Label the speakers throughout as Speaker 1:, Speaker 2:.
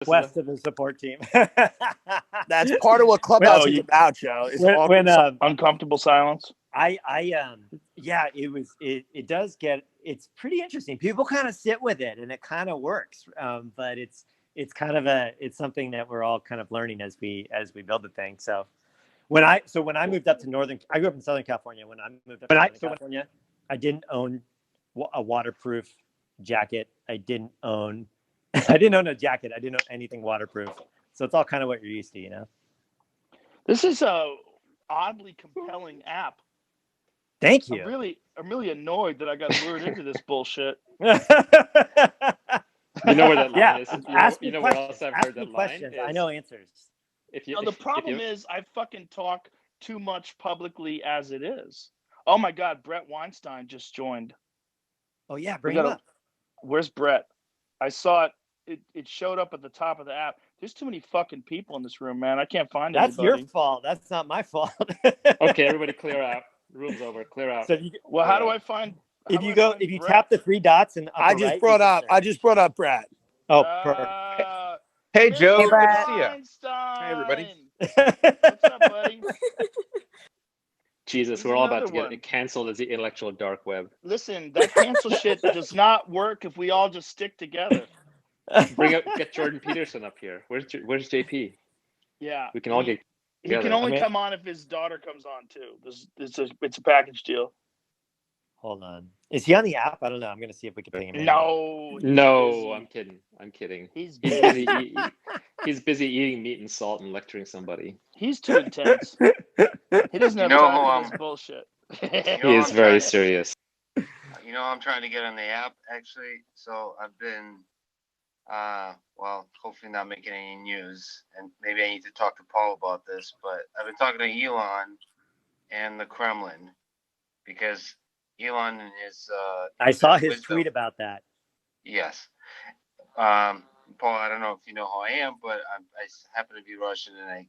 Speaker 1: West of the support team.
Speaker 2: That's part of what Clubhouse is about, Joe. It's
Speaker 3: uncomfortable silence.
Speaker 1: Yeah, it does get, it's pretty interesting. People kind of sit with it and it kind of works. But it's kind of it's something that we're all kind of learning as we build the thing. So when I moved up to I grew up in Southern California. When I moved up to California, I didn't own a waterproof jacket. I didn't own a jacket. I didn't own anything waterproof. So it's all kind of what you're used to, you know?
Speaker 3: This is a oddly compelling app.
Speaker 1: Thank you.
Speaker 3: I'm really annoyed that I got lured into this bullshit.
Speaker 4: You know where that line is.
Speaker 1: Ask me
Speaker 4: where else I've heard that
Speaker 1: questions.
Speaker 4: line is.
Speaker 1: I know answers.
Speaker 3: The problem is I fucking talk too much publicly as it is. Oh my God, Brett Weinstein just joined.
Speaker 1: Oh yeah, bring him up.
Speaker 3: Where's Brett? I saw it. It showed up at the top of the app. There's too many fucking people in this room, man. I can't find anybody.
Speaker 1: That's your fault. That's not my fault.
Speaker 4: Okay, everybody clear out. Room's over. Clear out.
Speaker 3: So how do I find?
Speaker 1: If you tap the three dots and
Speaker 2: I just brought up Brett.
Speaker 1: Oh, perfect.
Speaker 5: Hey Joe,
Speaker 3: Hey,
Speaker 5: good to see you.
Speaker 3: Hey
Speaker 5: everybody.
Speaker 3: What's up, buddy?
Speaker 4: Jesus, we're all about to get canceled as the intellectual dark web.
Speaker 3: Listen, that cancel shit does not work if we all just stick together.
Speaker 4: Get Jordan Peterson up here. Where's JP?
Speaker 3: Yeah,
Speaker 4: we can all get together.
Speaker 3: He can only come on if his daughter comes on too. It's a package deal.
Speaker 1: Hold on. Is he on the app? I don't know. I'm gonna see if we can ping him.
Speaker 3: No,
Speaker 4: I'm kidding.
Speaker 3: He's
Speaker 4: busy. He's busy eating meat and salt and lecturing somebody.
Speaker 3: He's too intense. He doesn't have time for this bullshit.
Speaker 4: He is very serious.
Speaker 6: You know, I'm trying to get on the app actually. So I've been, hopefully not making any news, and maybe I need to talk to Paul about this. But I've been talking to Elon and the Kremlin because Elon and his
Speaker 1: I saw his tweet about that.
Speaker 6: Yes. Paul, I don't know if you know who I am, but I happen to be Russian, and I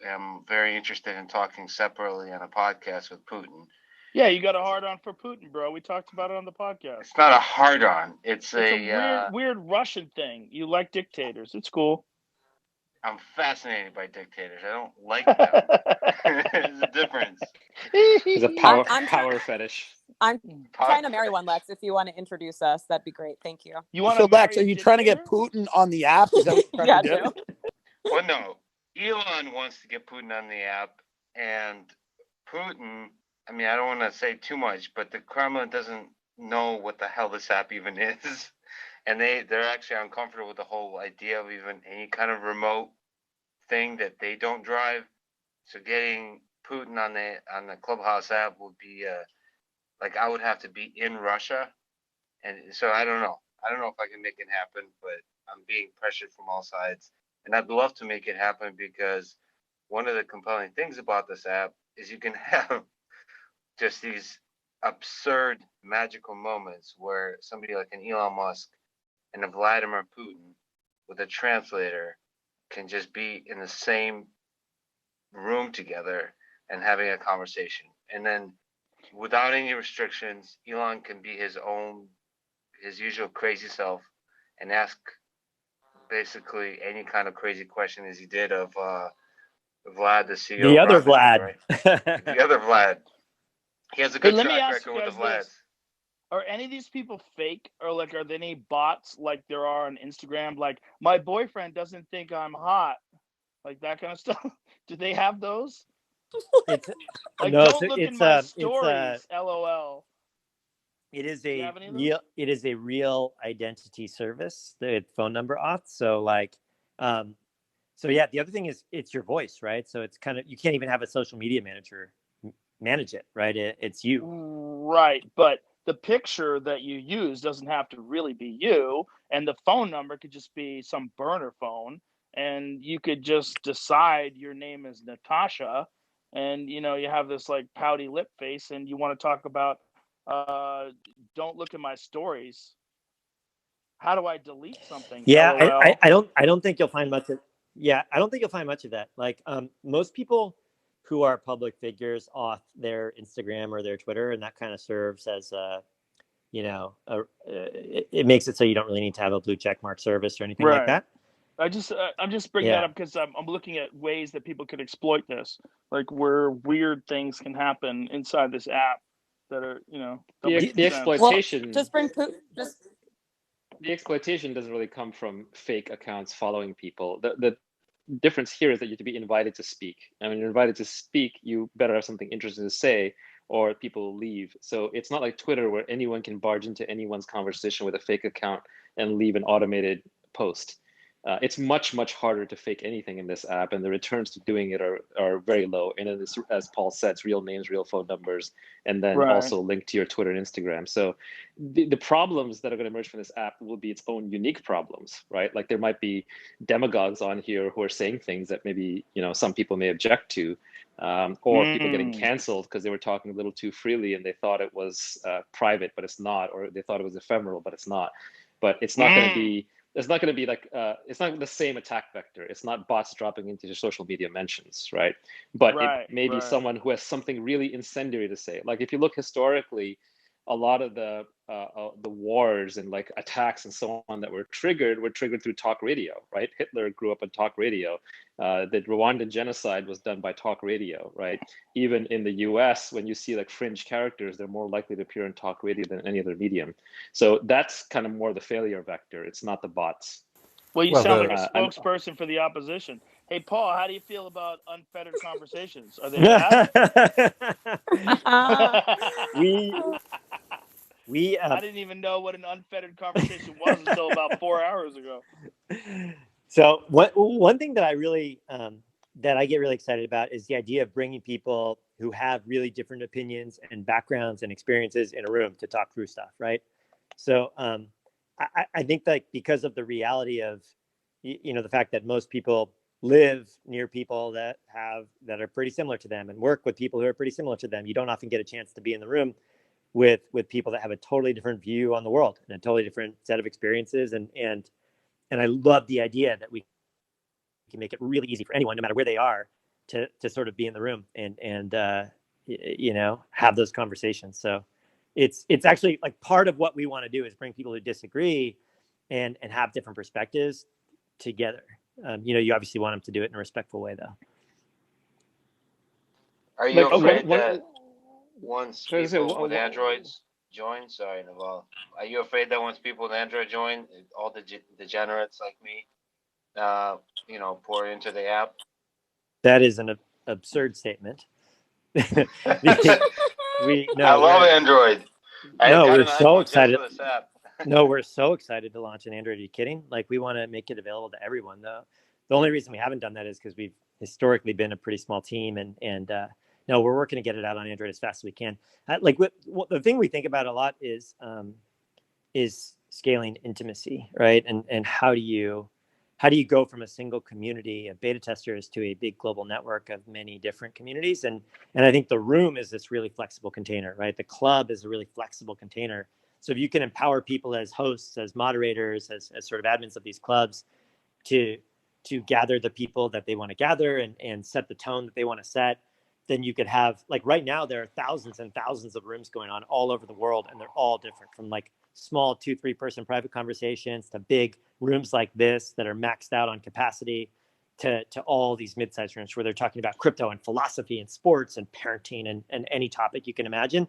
Speaker 6: am very interested in talking separately on a podcast with Putin.
Speaker 3: Yeah, you got a hard-on for Putin, bro. We talked about it on the podcast.
Speaker 6: It's not a hard-on. It's
Speaker 3: a weird Russian thing. You like dictators. It's cool.
Speaker 6: I'm fascinated by dictators. I don't like them. There's a difference.
Speaker 4: There's a power fetish.
Speaker 7: I'm trying to marry one, Lex. If you want to introduce us, that'd be great. Thank you.
Speaker 2: So, Lex, are you trying to get Putin on the app? Is that what you're trying to do?
Speaker 6: Well, no. Elon wants to get Putin on the app, and Putin, I mean, I don't want to say too much, but the Kremlin doesn't know what the hell this app even is. And they're actually uncomfortable with the whole idea of even any kind of remote thing that they don't drive. So getting Putin on the Clubhouse app would be like I would have to be in Russia, and so I don't know. I don't know if I can make it happen, but I'm being pressured from all sides, and I'd love to make it happen because one of the compelling things about this app is you can have just these absurd magical moments where somebody like an Elon Musk and a Vladimir Putin with a translator can just be in the same room together and having a conversation. And then without any restrictions, Elon can be his usual crazy self and ask basically any kind of crazy question as he did of Vlad, the CEO.
Speaker 1: The other Vlad.
Speaker 6: Right? The other Vlad. He has a good track record with the Vlads.
Speaker 3: Are any of these people fake, or like are there any bots like there are on Instagram? Like my boyfriend doesn't think I'm hot, like that kind of stuff. Do they have those?
Speaker 1: It's,
Speaker 3: like,
Speaker 1: no,
Speaker 3: don't look in my stories. LOL.
Speaker 1: It is a real identity service. The phone number auth. So like, so yeah. The other thing is it's your voice, right? So it's kind of you can't even have a social media manager manage it, right? It's you,
Speaker 3: right? But the picture that you use doesn't have to really be you, and the phone number could just be some burner phone, and you could just decide your name is Natasha, and you have this like pouty lip face, and you want to talk about don't look at my stories. How do I delete something?
Speaker 1: Yeah, I don't think you'll find much of. Yeah, I don't think you'll find much of that. Like most people who are public figures off their Instagram or their Twitter, and that kind of serves as it makes it so you don't really need to have a blue check mark service or anything like that.
Speaker 3: I'm just bringing that up because I'm looking at ways that people could exploit this, like where weird things can happen inside this app that are,
Speaker 4: the exploitation.
Speaker 7: Well, just bring
Speaker 4: The exploitation doesn't really come from fake accounts following people. The difference here is that you have to be invited to speak. And when you're invited to speak, you better have something interesting to say, or people will leave. So it's not like Twitter where anyone can barge into anyone's conversation with a fake account and leave an automated post. It's much, much harder to fake anything in this app, and the returns to doing it are very low. And it is, as Paul said, it's real names, real phone numbers, and then also linked to your Twitter and Instagram. So the problems that are going to emerge from this app will be its own unique problems, right? Like there might be demagogues on here who are saying things that maybe, some people may object to, or people getting canceled because they were talking a little too freely and they thought it was private, but it's not, or they thought it was ephemeral, but it's not. But it's not going to be. It's not going to be like, it's not the same attack vector. It's not bots dropping into your social media mentions, right? But it may be someone who has something really incendiary to say. Like if you look historically, a lot of the wars and like attacks and so on that were triggered through talk radio, right? Hitler grew up on talk radio. The Rwandan genocide was done by talk radio, right? Even in the US, when you see like fringe characters, they're more likely to appear in talk radio than any other medium. So that's kind of more the failure vector. It's not the bots.
Speaker 3: Well, you sound like a spokesperson for the opposition. Hey, Paul, how do you feel about unfettered conversations? Are they bad? I didn't even know what an unfettered conversation was until about 4 hours ago.
Speaker 1: So one thing that I really that I get really excited about is the idea of bringing people who have really different opinions and backgrounds and experiences in a room to talk through stuff, right? So I think that because of the reality of the fact that most people live near people that are pretty similar to them and work with people who are pretty similar to them, you don't often get a chance to be in the room with people that have a totally different view on the world and a totally different set of experiences. And I love the idea that we can make it really easy for anyone, no matter where they are, to sort of be in the room and have those conversations. So it's actually like part of what we want to do is bring people who disagree and have different perspectives together. You obviously want them to do it in a respectful way, though.
Speaker 6: Are you afraid that once people with Androids join, sorry, Naval, are you afraid that once people with Android join, all the degenerates like me, pour into the app?
Speaker 1: That is an absurd statement.
Speaker 6: I love Android.
Speaker 1: We're so excited. We're so excited to launch an Android. Are you kidding? Like, we want to make it available to everyone, though. The only reason we haven't done that is because we've historically been a pretty small team, and no, we're working to get it out on Android as fast as we can. The thing we think about a lot is scaling intimacy, right? And how do you go from a single community of beta testers to a big global network of many different communities? And I think the room is this really flexible container, right? The club is a really flexible container. So if you can empower people as hosts, as moderators, as sort of admins of these clubs to gather the people that they want to gather and set the tone that they want to set, then you could have, like right now, there are thousands and thousands of rooms going on all over the world, and they're all different, from like small 2-3 person private conversations to big rooms like this that are maxed out on capacity to all these mid-sized rooms where they're talking about crypto and philosophy and sports and parenting and any topic you can imagine.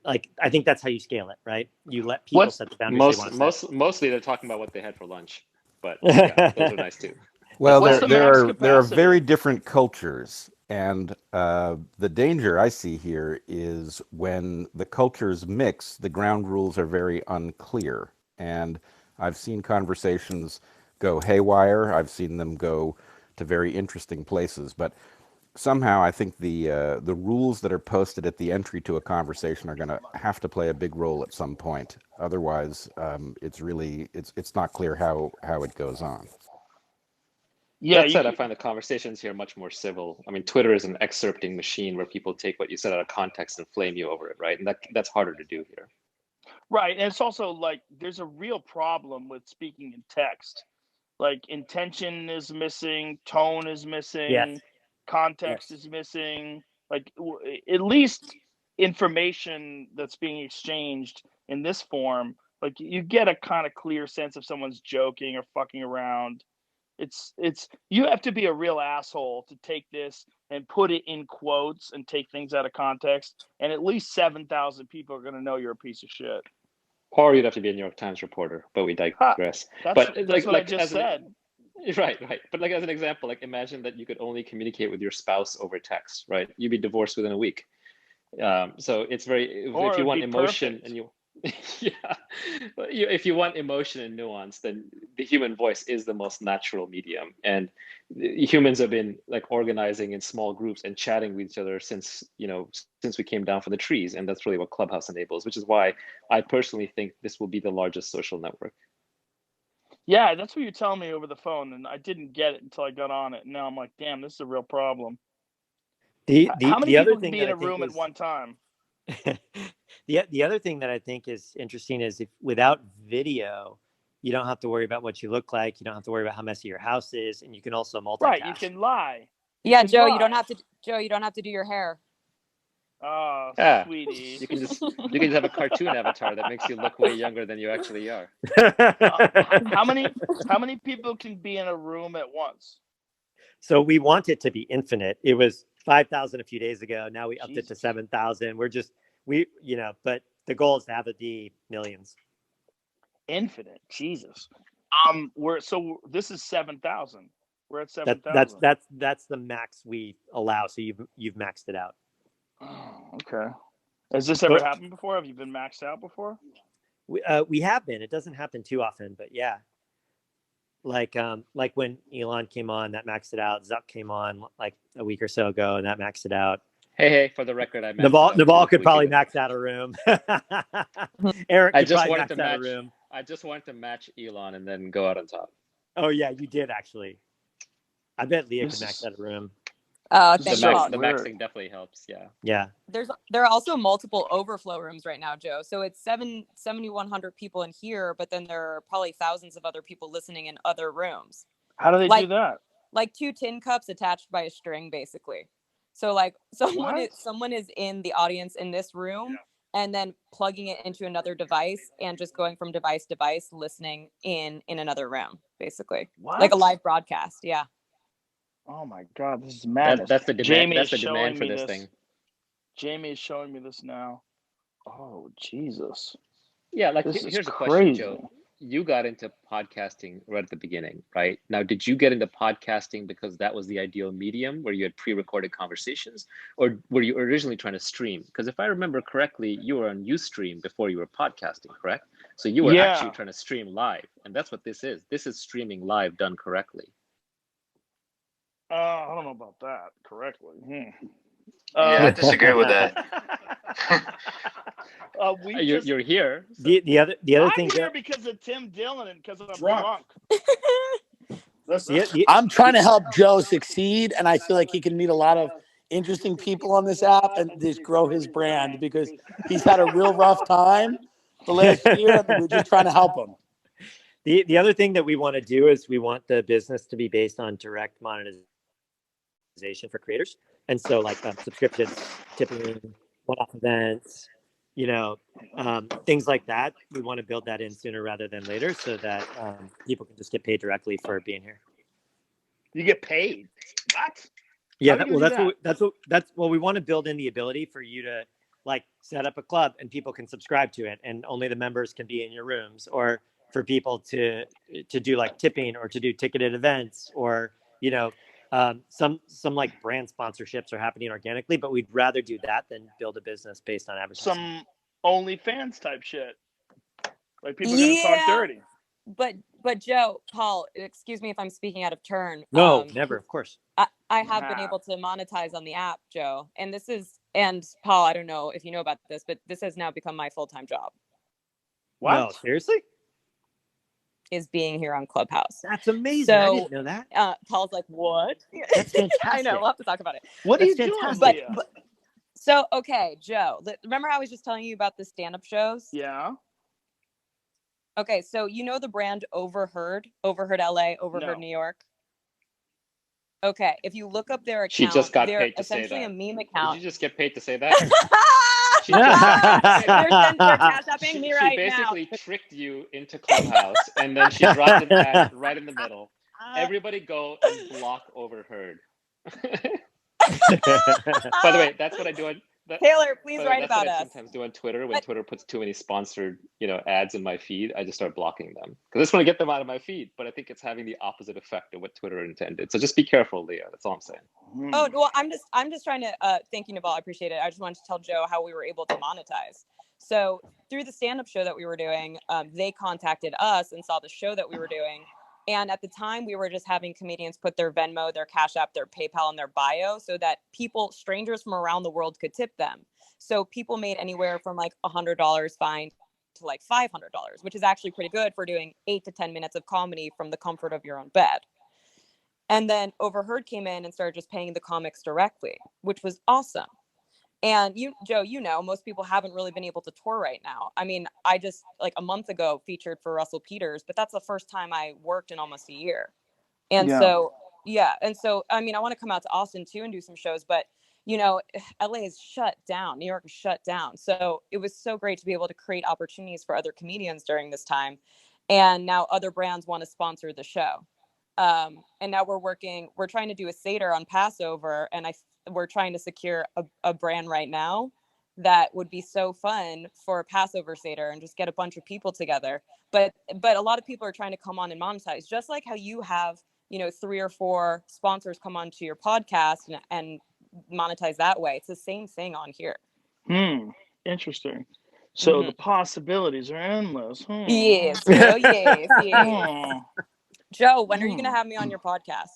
Speaker 1: Like, I think that's how you scale it, right? You let people set the boundaries they want to set.
Speaker 4: Mostly they're talking about what they had for lunch, but yeah, those are nice too.
Speaker 5: Well, there are very different cultures. And the danger I see here is when the cultures mix, the ground rules are very unclear. And I've seen conversations go haywire. I've seen them go to very interesting places. But somehow I think the rules that are posted at the entry to a conversation are going to have to play a big role at some point. Otherwise, it's not clear how it goes on.
Speaker 4: Yeah, that said, I find the conversations here much more civil. I mean, Twitter is an excerpting machine where people take what you said out of context and flame you over it, right? And that's harder to do here.
Speaker 3: Right, and it's also like there's a real problem with speaking in text. Like, intention is missing, tone is missing, context is missing. Like, at least information that's being exchanged in this form, like, you get a kind of clear sense if someone's joking or fucking around. It's you have to be a real asshole to take this and put it in quotes and take things out of context. And at least 7,000 people are going to know you're a piece of shit.
Speaker 4: Or you'd have to be a New York Times reporter, but we digress.
Speaker 3: That's what I just said.
Speaker 4: Right. But like as an example, like imagine that you could only communicate with your spouse over text, right? You'd be divorced within a week. So it's very, if you want emotion and you, yeah, if you want emotion and nuance, then the human voice is the most natural medium. And humans have been like organizing in small groups and chatting with each other since we came down from the trees. And that's really what Clubhouse enables, which is why I personally think this will be the largest social network.
Speaker 3: Yeah, that's what you're telling me over the phone, and I didn't get it until I got on it. And now I'm like, damn, this is a real problem. How many people can be in a room at one time?
Speaker 1: The other thing that I think is interesting is if without video, you don't have to worry about what you look like. You don't have to worry about how messy your house is, and you can also multitask.
Speaker 3: Right, you can lie.
Speaker 7: Yeah, Joe, you don't have to do your hair.
Speaker 3: Oh,
Speaker 4: yeah.
Speaker 3: Sweetie.
Speaker 4: You can just have a cartoon avatar that makes you look way younger than you actually are.
Speaker 3: How many people can be in a room at once?
Speaker 1: So we want it to be infinite. It was 5,000 a few days ago. Now we upped it to 7,000. But the goal is to have it be millions.
Speaker 3: Infinite, Jesus. This is 7,000. We're at 7,000.
Speaker 1: That's the max we allow. So you've maxed it out.
Speaker 3: Oh, okay. Has this ever happened before? Have you been maxed out before?
Speaker 1: We have been. It doesn't happen too often, but yeah. Like when Elon came on, that maxed it out. Zuck came on like a week or so ago, and that maxed it out.
Speaker 4: Hey, for the record, I
Speaker 1: Naval could probably max out a room. Eric could probably max out a room.
Speaker 4: I just wanted to match Elon and then go out on top.
Speaker 1: Oh yeah, you did actually. I bet Leah could max out a room.
Speaker 7: Thanks a lot.
Speaker 4: The maxing definitely helps. Yeah.
Speaker 1: Yeah.
Speaker 7: There are also multiple overflow rooms right now, Joe. So it's 7,100 people in here, but then there are probably thousands of other people listening in other rooms.
Speaker 3: How do they do that?
Speaker 7: Like 2 tin cups attached by a string, basically. So like someone is in the audience in this room and then plugging it into another device and just going from device to device, listening in another room, basically.
Speaker 3: What?
Speaker 7: Like a live broadcast. Yeah.
Speaker 3: Oh my God, this is madness.
Speaker 4: That's the demand. That's the demand for this thing.
Speaker 3: Jamie is showing me this now. Oh Jesus.
Speaker 4: Yeah, like here's a question, Joe. You got into podcasting right at the beginning, right? Now, did you get into podcasting because that was the ideal medium where you had pre-recorded conversations, or were you originally trying to stream? Because if I remember correctly, you were on Ustream before you were podcasting, correct? So you were actually trying to stream live, and that's what this is. This is streaming live done correctly.
Speaker 3: I don't know about that correctly.
Speaker 6: I disagree with that.
Speaker 4: You're here.
Speaker 1: So. The other
Speaker 3: I'm
Speaker 1: thing.
Speaker 3: I'm here because of Tim Dillon and because I'm drunk.
Speaker 2: I'm trying to help Joe succeed, and I feel like he can meet a lot of interesting people on this app and just grow his brand because he's had a real rough time the last year, and we're just trying to help him.
Speaker 1: The other thing that we want to do is we want the business to be based on direct monetization for creators. And so like subscriptions, tipping, one-off events, things like that. We want to build that in sooner rather than later so that people can just get paid directly for being here.
Speaker 3: You get paid? What?
Speaker 1: Yeah, we want to build in the ability for you to like set up a club and people can subscribe to it and only the members can be in your rooms, or for people to do like tipping or to do ticketed events, or some like brand sponsorships are happening organically, but we'd rather do that than build a business based on advertising.
Speaker 3: Some OnlyFans type shit, like people are gonna talk dirty.
Speaker 7: But Joe, Paul, excuse me if I'm speaking out of turn.
Speaker 1: No, never, of course.
Speaker 7: I have been able to monetize on the app, Joe, and Paul, I don't know if you know about this, but this has now become my full-time job.
Speaker 1: What? No, seriously?
Speaker 7: Is being here on Clubhouse.
Speaker 1: That's amazing.
Speaker 7: So,
Speaker 1: I didn't know that.
Speaker 7: Paul's like, what?
Speaker 1: That's fantastic.
Speaker 7: I know. We'll have to talk about it.
Speaker 3: What are you doing?
Speaker 7: So, okay, Joe, remember I was just telling you about the stand-up shows?
Speaker 3: Yeah.
Speaker 7: Okay, so you know the brand Overheard LA, Overheard New York? Okay, if you look up their account,
Speaker 4: she just got paid to say that.
Speaker 7: Essentially a meme account.
Speaker 4: Did you just get paid to say that?
Speaker 7: They're cash apping me right now.
Speaker 4: She basically tricked you into Clubhouse, and then she dropped an ad right in the middle. Everybody go and block overheard. By the way, that's what I do on
Speaker 7: Taylor, please write
Speaker 4: that's
Speaker 7: about
Speaker 4: what I
Speaker 7: us.
Speaker 4: sometimes do on Twitter. When Twitter puts too many sponsored, ads in my feed, I just start blocking them because I just want to get them out of my feed. But I think it's having the opposite effect of what Twitter intended. So just be careful, Leah. That's all I'm saying.
Speaker 7: Oh well, I'm just trying to thank you, Naval. I appreciate it. I just wanted to tell Joe how we were able to monetize. So through the stand-up show that we were doing, they contacted us and saw the show that we were doing. And at the time, we were just having comedians put their Venmo, their Cash App, their PayPal in their bio so that strangers from around the world could tip them. So people made anywhere from like $100 fine to like $500, which is actually pretty good for doing 8 to 10 minutes of comedy from the comfort of your own bed. And then Overheard came in and started just paying the comics directly, which was awesome. And Joe, most people haven't really been able to tour right now. I mean, I just like a month ago featured for Russell Peters, but that's the first time I worked in almost a year. And so, I mean, I want to come out to Austin too and do some shows, but LA is shut down. New York is shut down. So it was so great to be able to create opportunities for other comedians during this time. And now other brands want to sponsor the show. And now we're trying to do a Seder on Passover, and we're trying to secure a brand right now that would be so fun for a Passover Seder and just get a bunch of people together. But a lot of people are trying to come on and monetize, just like how you have, 3 or 4 sponsors come onto your podcast and monetize that way. It's the same thing on here.
Speaker 3: Interesting. So the possibilities are endless.
Speaker 7: Yes, Joe, yes. Joe, when are you going to have me on your podcast?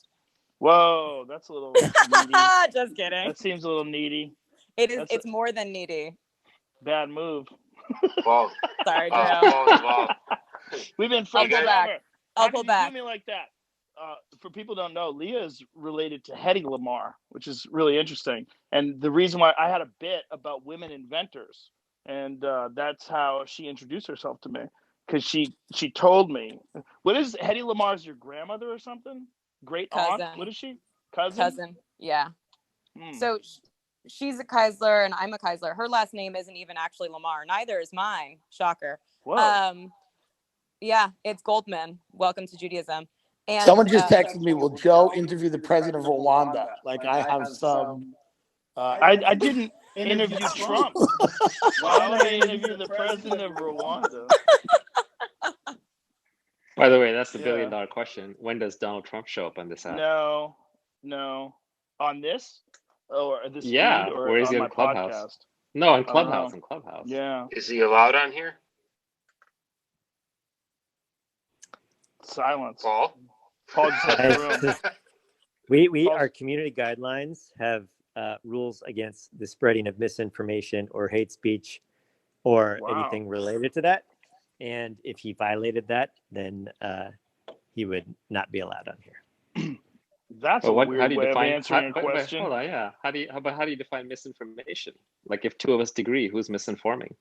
Speaker 3: Whoa, that's a little needy.
Speaker 7: Just kidding.
Speaker 3: That seems a little needy.
Speaker 7: It's more than needy.
Speaker 3: Bad move.
Speaker 6: Well,
Speaker 7: sorry, Joe.
Speaker 3: We've been friends forever.
Speaker 7: I'll pull back.
Speaker 3: Do me like that. For people who don't know, Leah is related to Hedy Lamarr, which is really interesting. And the reason why I had a bit about women inventors, and that's how she introduced herself to me. Because she told me, what is Hedy Lamarr's your grandmother or something? Great aunt? What is she? Cousin?
Speaker 7: Yeah. So she's a Keisler and I'm a Keisler. Her last name isn't even actually Lamar. Neither is mine. Shocker.
Speaker 3: Whoa.
Speaker 7: Yeah, it's Goldman. Welcome to Judaism. And
Speaker 2: someone just texted me, will Joe interview the president of Rwanda? Like I have some.
Speaker 3: I didn't interview Trump. Why would I interview the president of Rwanda?
Speaker 4: By the way, that's the $1 billion question. When does Donald Trump show up on this app?
Speaker 3: No. On this? Or this feed, or
Speaker 4: where is he
Speaker 3: on
Speaker 4: on Clubhouse?
Speaker 3: Podcast?
Speaker 4: No, on Clubhouse. On Clubhouse.
Speaker 3: Yeah.
Speaker 6: Is he allowed on here?
Speaker 3: Silence.
Speaker 6: Paul
Speaker 3: just left the room.
Speaker 1: Our community guidelines have rules against the spreading of misinformation or hate speech or anything related to that. And if he violated that, then he would not be allowed on here.
Speaker 3: That's a weird way of answering a question.
Speaker 4: Hold on, yeah. How do you define misinformation? Like if 2 of us agree, who's misinforming?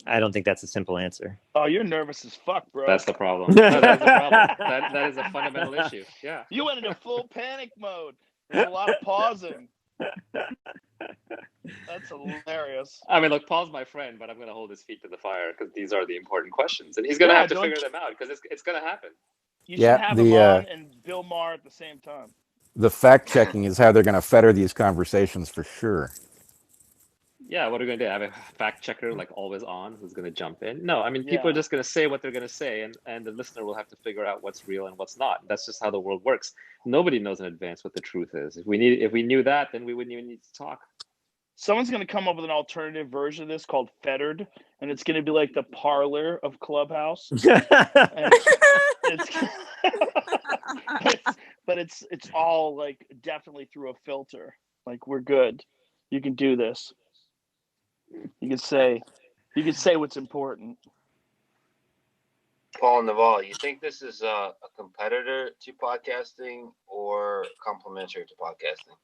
Speaker 1: I don't think that's a simple answer.
Speaker 3: Oh, you're nervous as fuck, bro.
Speaker 4: That's the problem. No, that's the problem. That is a fundamental issue. Yeah.
Speaker 3: You went into full panic mode. There's a lot of pausing. That's hilarious.
Speaker 4: I mean, look, Paul's my friend, but I'm going to hold his feet to the fire because these are the important questions, and he's going to have to figure them out because it's going to happen.
Speaker 3: You should have him on and Bill Maher at the same time.
Speaker 5: The fact checking is how they're going to fetter these conversations for sure.
Speaker 4: Yeah, what are we going to do? Have a fact checker like always on who's going to jump in? No, I mean, people are just going to say what they're going to say, and the listener will have to figure out what's real and what's not. That's just how the world works. Nobody knows in advance what the truth is. If we knew that, then we wouldn't even need to talk.
Speaker 3: Someone's going to come up with an alternative version of this called Fettered, and it's going to be like the parlor of Clubhouse. But it's all like definitely through a filter. Like, we're good. You can do this. You can say what's important.
Speaker 6: Paul and Naval, you think this is a competitor to podcasting or complementary to podcasting?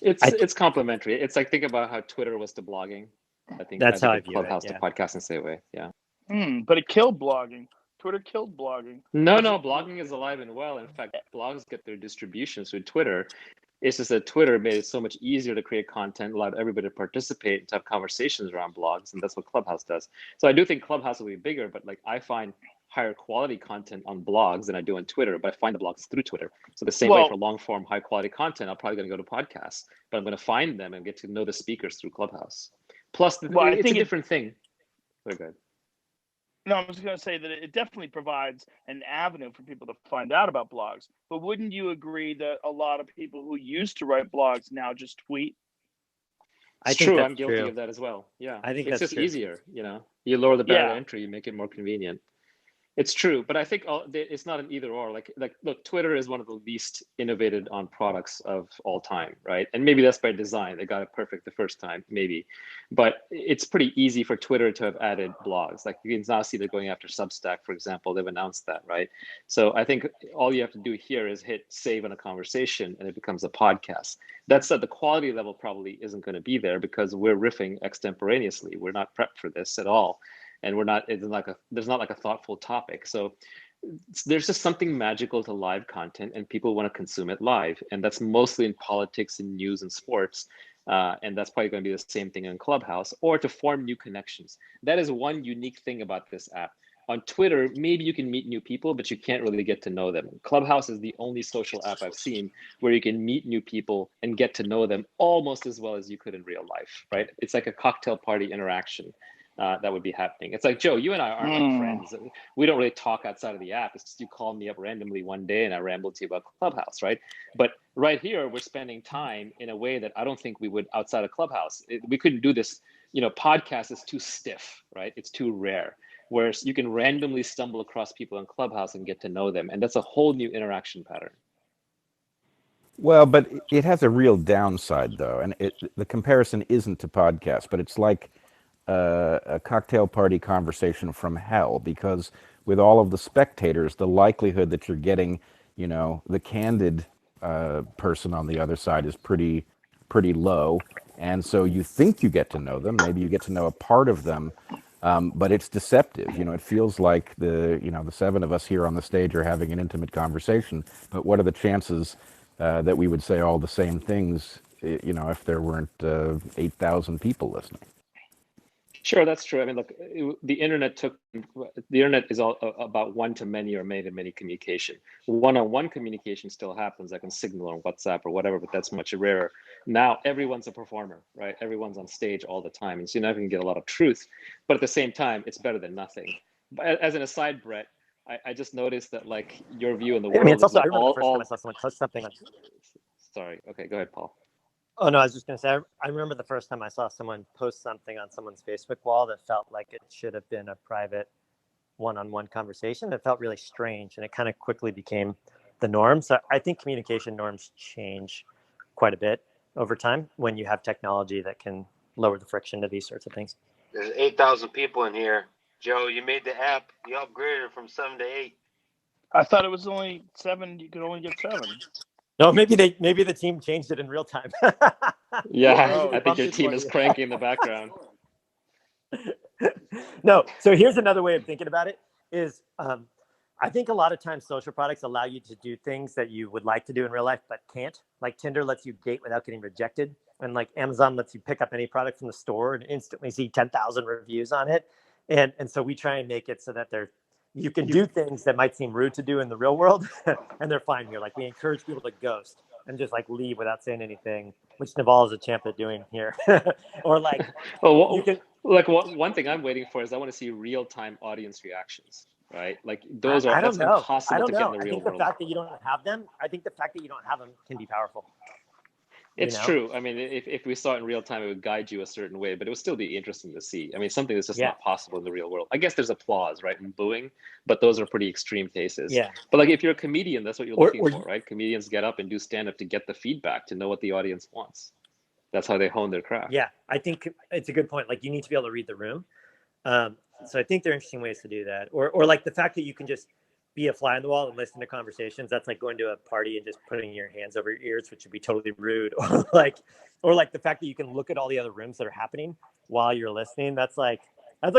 Speaker 4: It's complementary. It's like, think about how Twitter was to blogging. I think
Speaker 1: how I view
Speaker 4: Clubhouse
Speaker 1: it,
Speaker 4: to podcasting same way. Yeah.
Speaker 3: But it killed blogging. Twitter killed blogging.
Speaker 4: No, blogging is alive and well. In fact, blogs get their distributions through Twitter. It's just that Twitter made it so much easier to create content, allowed everybody to participate and to have conversations around blogs, and that's what Clubhouse does. So I do think Clubhouse will be bigger, but like I find higher quality content on blogs than I do on Twitter, but I find the blogs through Twitter. So the same way for long form, high quality content, I'm probably going to go to podcasts, but I'm going to find them and get to know the speakers through Clubhouse. Plus, it's a different thing. Very good.
Speaker 3: No, I was going to say that it definitely provides an avenue for people to find out about blogs. But wouldn't you agree that a lot of people who used to write blogs now just tweet?
Speaker 4: It's true. I'm guilty of that as well. Yeah,
Speaker 1: I think
Speaker 4: it's
Speaker 1: that's
Speaker 4: just
Speaker 1: true.
Speaker 4: easier. You lower the barrier to entry, you make it more convenient. It's true, but I think it's not an either or. Like, look, Twitter is one of the least innovated on products of all time, right? And maybe that's by design. They got it perfect the first time, maybe. But it's pretty easy for Twitter to have added blogs. Like, you can now see they're going after Substack, for example. They've announced that, right? So I think all you have to do here is hit save on a conversation, and it becomes a podcast. That said, the quality level probably isn't going to be there because we're riffing extemporaneously. We're not prepped for this at all. And there's not like a thoughtful topic. So there's just something magical to live content, and people want to consume it live. And that's mostly in politics and news and sports. And that's probably going to be the same thing in Clubhouse, or to form new connections. That is one unique thing about this app. On Twitter, maybe you can meet new people, but you can't really get to know them. Clubhouse is the only social app I've seen where you can meet new people and get to know them almost as well as you could in real life, right? It's like a cocktail party interaction. That would be happening. It's like, Joe, you and I aren't like friends. We don't really talk outside of the app. It's just you called me up randomly one day and I rambled to you about Clubhouse, right? But right here, we're spending time in a way that I don't think we would outside of Clubhouse. We couldn't do this. Podcast is too stiff, right? It's too rare. Whereas you can randomly stumble across people in Clubhouse and get to know them. And that's a whole new interaction pattern.
Speaker 5: Well, but it has a real downside, though. And the comparison isn't to podcasts, but it's like a cocktail party conversation from hell, because with all of the spectators, the likelihood that you're getting, the candid person on the other side is pretty low. And so you think you get to know them, maybe you get to know a part of them, but it's deceptive. It feels like the seven of us here on the stage are having an intimate conversation, but what are the chances that we would say all the same things, if there weren't 8,000 people listening?
Speaker 4: Sure, that's true. I mean, look, the internet is all about one-to-many or many-to-many communication. One-on-one communication still happens, like on Signal or WhatsApp or whatever, but that's much rarer. Now, everyone's a performer, right? Everyone's on stage all the time, and so you're never going to get a lot of truth. But at the same time, it's better than nothing. But as an aside, Brett, I just noticed that, like, your view in the world
Speaker 1: it's also,
Speaker 4: is
Speaker 1: I remember the first time I saw someone post something on...
Speaker 4: Sorry. Okay, go ahead, Paul.
Speaker 1: Oh, no, I was just going to say, I remember the first time I saw someone post something on someone's Facebook wall that felt like it should have been a private one-on-one conversation. It felt really strange, and it kind of quickly became the norm. So I think communication norms change quite a bit over time when you have technology that can lower the friction to these sorts of things.
Speaker 6: There's 8,000 people in here. Joe, you made the app. You upgraded it from 7 to 8.
Speaker 3: I thought it was only 7. You could only get 7.
Speaker 1: No, maybe the team changed it in real time.
Speaker 4: Yeah, I think your team is cranking in the background.
Speaker 1: No, so here's another way of thinking about it is I think a lot of times social products allow you to do things that you would like to do in real life but can't. Like Tinder lets you date without getting rejected, and like Amazon lets you pick up any product from the store and instantly see 10,000 reviews on it. And so we try and make it so that you can do things that might seem rude to do in the real world, and they're fine here. Like we encourage people to ghost and just like leave without saying anything, which Naval is a champ at doing here. Or like,
Speaker 4: one thing I'm waiting for is I want to see real-time audience reactions, right? Like that's impossible to get in the real world.
Speaker 1: I think the fact that you don't have them can be powerful.
Speaker 4: It's true. I mean, if we saw it in real time, it would guide you a certain way, but it would still be interesting to see. I mean, something that's just not possible in the real world. I guess there's applause, right, and booing, but those are pretty extreme cases. Yeah. But like if you're a comedian, that's what you're looking for, right? Comedians get up and do stand-up to get the feedback, to know what the audience wants. That's how they hone their craft. Yeah,
Speaker 1: I think it's a good point. Like you need to be able to read the room. So I think there are interesting ways to do that. Or like the fact that you can just be a fly on the wall and listen to conversations. That's like going to a party and just putting your hands over your ears, which would be totally rude. Or like the fact that you can look at all the other rooms that are happening while you're listening. That's like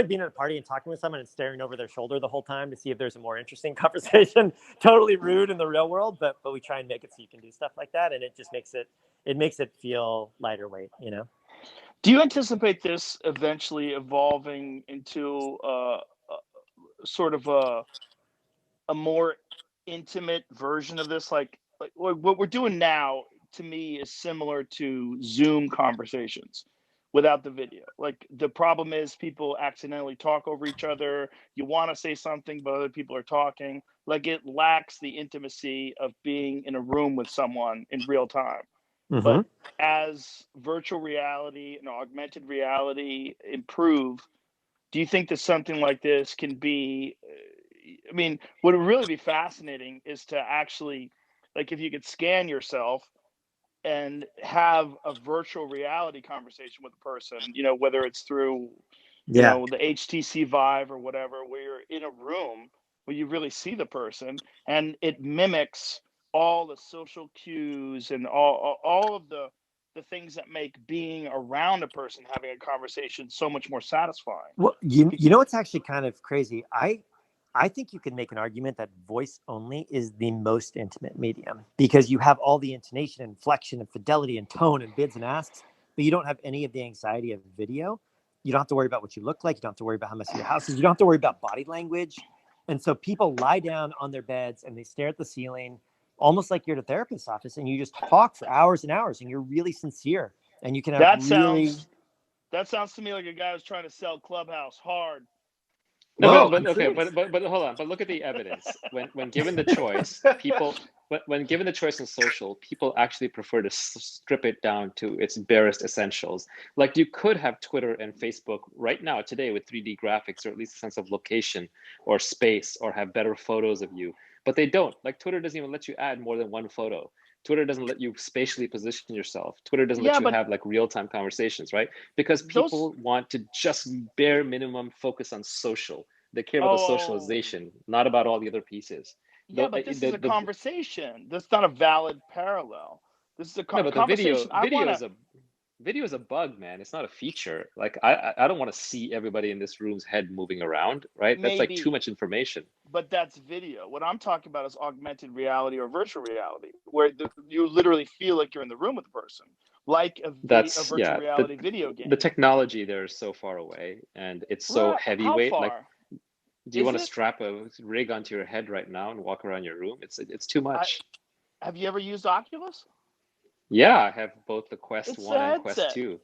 Speaker 1: being at a party and talking with someone and staring over their shoulder the whole time to see if there's a more interesting conversation. Totally rude in the real world, but we try and make it so you can do stuff like that, and it just makes it feel lighter weight, Do
Speaker 3: you anticipate this eventually evolving into sort of a more intimate version of this? Like what we're doing now, to me, is similar to Zoom conversations without the video. Like the problem is people accidentally talk over each other. You want to say something, but other people are talking. Like it lacks the intimacy of being in a room with someone in real time.
Speaker 1: Mm-hmm.
Speaker 3: But as virtual reality and augmented reality improve, do you think that something like this can be, I mean, what would really be fascinating is to actually, like, if you could scan yourself and have a virtual reality conversation with a person, you know, whether it's through, you know, the HTC Vive or whatever, where you're in a room where you really see the person and it mimics all the social cues and all of the things that make being around a person having a conversation so much more satisfying.
Speaker 1: Well, you know, it's actually kind of crazy. I think you can make an argument that voice only is the most intimate medium because you have all the intonation, inflection, and fidelity, and tone, and bids and asks, but you don't have any of the anxiety of video. You don't have to worry about what you look like. You don't have to worry about how messy your house is. You don't have to worry about body language. And so people lie down on their beds and they stare at the ceiling, almost like you're at a therapist's office, and you just talk for hours and hours, and you're really sincere, and you can have that
Speaker 3: sounds to me like a guy who's trying to sell Clubhouse hard.
Speaker 4: No, but hold on. But look at the evidence. When given the choice, when given the choice in social, people actually prefer to strip it down to its barest essentials. Like you could have Twitter and Facebook right now today with 3D graphics, or at least a sense of location or space, or have better photos of you, but they don't. Like Twitter doesn't even let you add more than one photo. Twitter doesn't let you spatially position yourself. Twitter doesn't let you have like real-time conversations, right? Because people want to just bare minimum focus on social. They care about the socialization, not about all the other pieces.
Speaker 3: Yeah, but this is a conversation. That's not a valid parallel. This is a conversation.
Speaker 4: Video is a bug, man. It's not a feature. Like I don't want to see everybody in this room's head moving around, right? That's like too much information.
Speaker 3: But that's video. What I'm talking about is augmented reality or virtual reality, where you literally feel like you're in the room with the person, like a virtual reality video game.
Speaker 4: The technology there is so far away, and it's so heavyweight.
Speaker 3: How far?
Speaker 4: Like, do you want to strap a rig onto your head right now and walk around your room? It's too much.
Speaker 3: Have you ever used Oculus?
Speaker 4: Yeah, I have both the Quest 1 and Quest 2.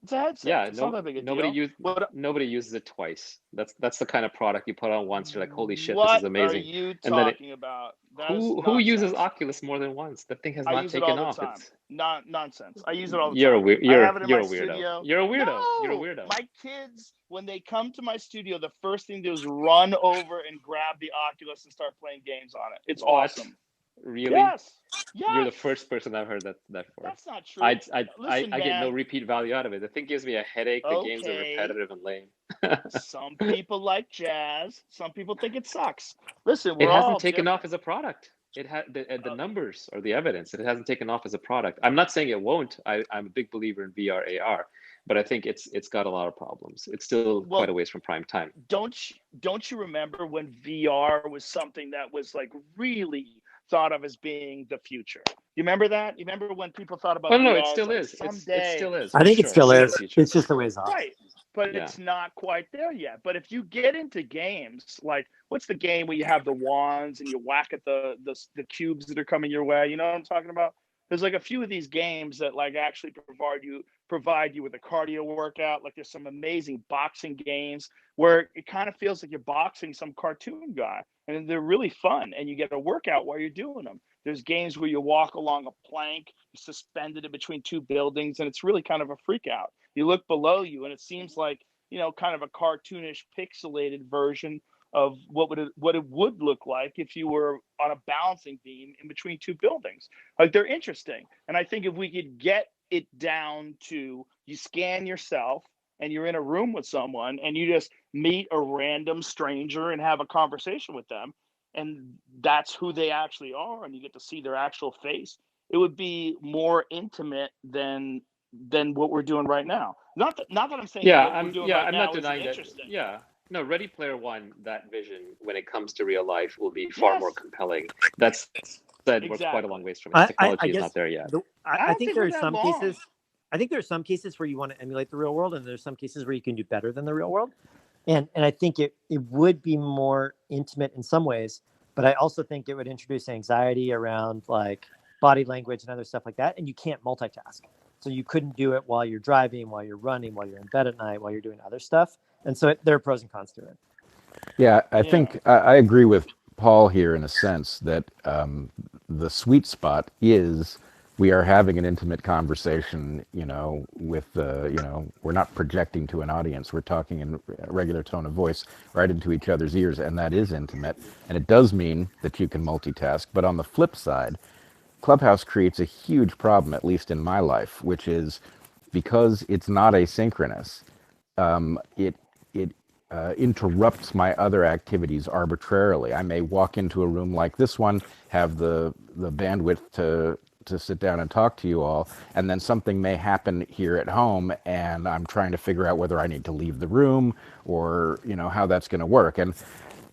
Speaker 3: It's a headset.
Speaker 4: Yeah,
Speaker 3: it's not that big a deal.
Speaker 4: Nobody uses it twice. That's the kind of product you put on once. You're like, holy shit,
Speaker 3: what
Speaker 4: this is amazing.
Speaker 3: What are you talking about?
Speaker 4: Who uses Oculus more than once? That thing has not taken off.
Speaker 3: It's nonsense. I use it all the time.
Speaker 4: You're a weirdo.
Speaker 3: Studio.
Speaker 4: You're a weirdo.
Speaker 3: No,
Speaker 4: you're a weirdo.
Speaker 3: My kids, when they come to my studio, the first thing they do is run over and grab the Oculus and start playing games on it. It's awesome.
Speaker 4: Really?
Speaker 3: Yes.
Speaker 4: You're the first person I've heard that for.
Speaker 3: That's not true.
Speaker 4: I get no repeat value out of it. The thing gives me a headache. The games are repetitive and lame.
Speaker 3: Some people like jazz. Some people think it sucks. Listen,
Speaker 4: it hasn't taken off as a product. It had the numbers or the evidence. It hasn't taken off as a product. I'm not saying it won't. I'm a big believer in VR AR, but I think it's got a lot of problems. It's still quite a ways from prime time.
Speaker 3: Don't you remember when VR was something that was like really thought of as being the future? You remember that? You remember when people thought about VR?
Speaker 4: No, it still is.
Speaker 3: Someday.
Speaker 4: It still is.
Speaker 1: I think it still is. It's just a ways off.
Speaker 3: Right. But it's not quite there yet. But if you get into games, like what's the game where you have the wands and you whack at the cubes that are coming your way? You know what I'm talking about? There's like a few of these games that like actually provide you with a cardio workout. Like there's some amazing boxing games where it kind of feels like you're boxing some cartoon guy, and they're really fun, and you get a workout while you're doing them. There's games where you walk along a plank, suspended in between two buildings, and it's really kind of a freak out. You look below you, and it seems like, you know, kind of a cartoonish, pixelated version of what it would look like if you were on a balancing beam in between two buildings. Like they're interesting, and I think if we could get it down to you scan yourself and you're in a room with someone and you just meet a random stranger and have a conversation with them, and that's who they actually are, and you get to see their actual face, it would be more intimate than what we're doing right now. Not that I'm saying
Speaker 4: I'm not denying that. Yeah. No, Ready Player One, that vision when it comes to real life will be far more compelling. That's we're quite a long ways from it. Technology is not there yet.
Speaker 1: I think there are some cases. I think there are some cases where you want to emulate the real world, and there's some cases where you can do better than the real world. And I think it would be more intimate in some ways, but I also think it would introduce anxiety around like body language and other stuff like that. And you can't multitask. So you couldn't do it while you're driving, while you're running, while you're in bed at night, while you're doing other stuff. And so there are pros and cons to it.
Speaker 5: Yeah, I think I agree with Paul here in a sense that the sweet spot is we are having an intimate conversation, with, we're not projecting to an audience. We're talking in a regular tone of voice right into each other's ears, and that is intimate. And it does mean that you can multitask. But on the flip side, Clubhouse creates a huge problem, at least in my life, which is because it's not asynchronous, it interrupts my other activities arbitrarily. I may walk into a room like this one, have the bandwidth to sit down and talk to you all, and then something may happen here at home, and I'm trying to figure out whether I need to leave the room or how that's going to work. And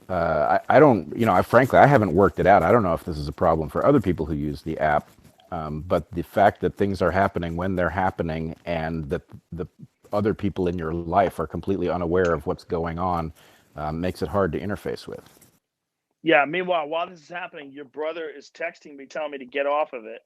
Speaker 5: I don't, frankly, I haven't worked it out. I don't know if this is a problem for other people who use the app, but the fact that things are happening when they're happening and that the other people in your life are completely unaware of what's going on makes it hard to interface with.
Speaker 3: Yeah. Meanwhile, while this is happening, your brother is texting me, telling me to get off of it.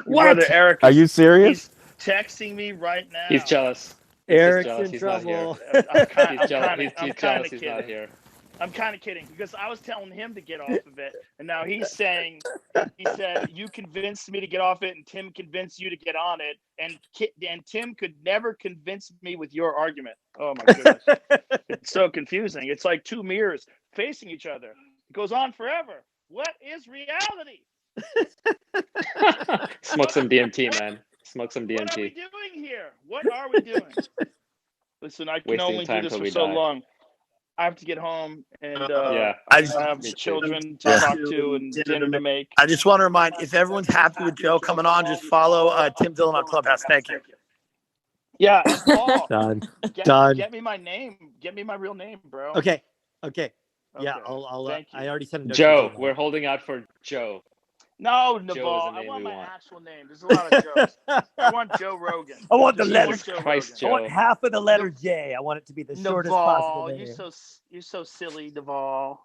Speaker 2: What?
Speaker 3: Brother Eric
Speaker 5: Are you serious?
Speaker 3: He's texting me right now.
Speaker 4: He's jealous.
Speaker 1: Eric's
Speaker 4: jealous.
Speaker 1: in
Speaker 4: He's
Speaker 1: trouble.
Speaker 3: I'm kind
Speaker 4: He's jealous. He's
Speaker 3: kidding.
Speaker 4: not here.
Speaker 3: I'm kind of kidding because I was telling him to get off of it, and now he said you convinced me to get off it, and Tim convinced you to get on it, and Tim could never convince me with your argument. Oh my goodness, it's so confusing. It's like two mirrors facing each other. It goes on forever. What is reality?
Speaker 4: Smoke some DMT, man. Smoke some DMT.
Speaker 3: What are we doing here? What are we doing? Listen, I can only do this for so long. I have to get home, and I have children to talk to and dinner to make.
Speaker 2: I just want to remind, if everyone's happy with Joe coming on, just follow Tim Dillon on Clubhouse. Thank you.
Speaker 3: Yeah, and Paul,
Speaker 1: Done.
Speaker 3: Get me my name. Get me my real name, bro.
Speaker 1: Okay. Yeah, I'll I already sent a note.
Speaker 4: Joe, we're holding out for Joe.
Speaker 3: No, Naval. I want my actual name. There's a lot of Joes. I want Joe Rogan.
Speaker 1: I want the letters.
Speaker 4: Christ,
Speaker 1: I want half of the letter J. I want it to be the shortest possible name.
Speaker 3: You're so silly, Naval.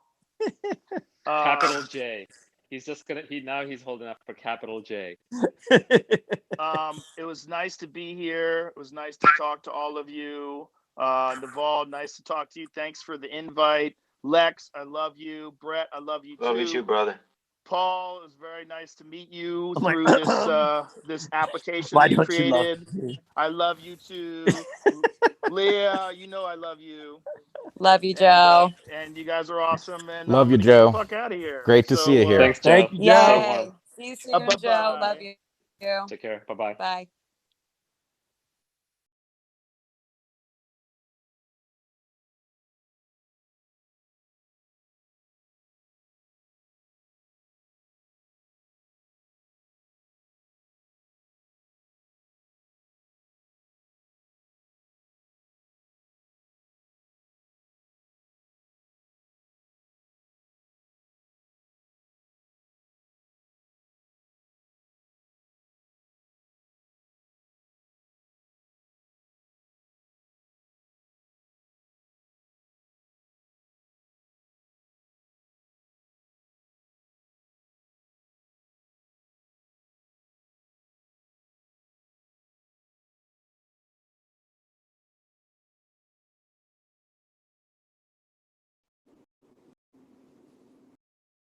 Speaker 4: Capital J. He's just he's holding up for capital J.
Speaker 3: It was nice to be here. It was nice to talk to all of you. Naval, nice to talk to you. Thanks for the invite. Lex, I love you. Brett, I love you too.
Speaker 6: Love you too, brother.
Speaker 3: Paul, it was very nice to meet you through this application that you created. I love you too. Leah, I love you.
Speaker 7: Love you, Joe.
Speaker 3: And you guys are awesome. And
Speaker 5: love you, Joe.
Speaker 3: Get the fuck out of here.
Speaker 5: Great to see you here.
Speaker 4: Thanks, Joe.
Speaker 1: Thank you, Joe.
Speaker 7: See you soon, Joe. Love you.
Speaker 4: Take care. Bye-bye.
Speaker 7: Bye.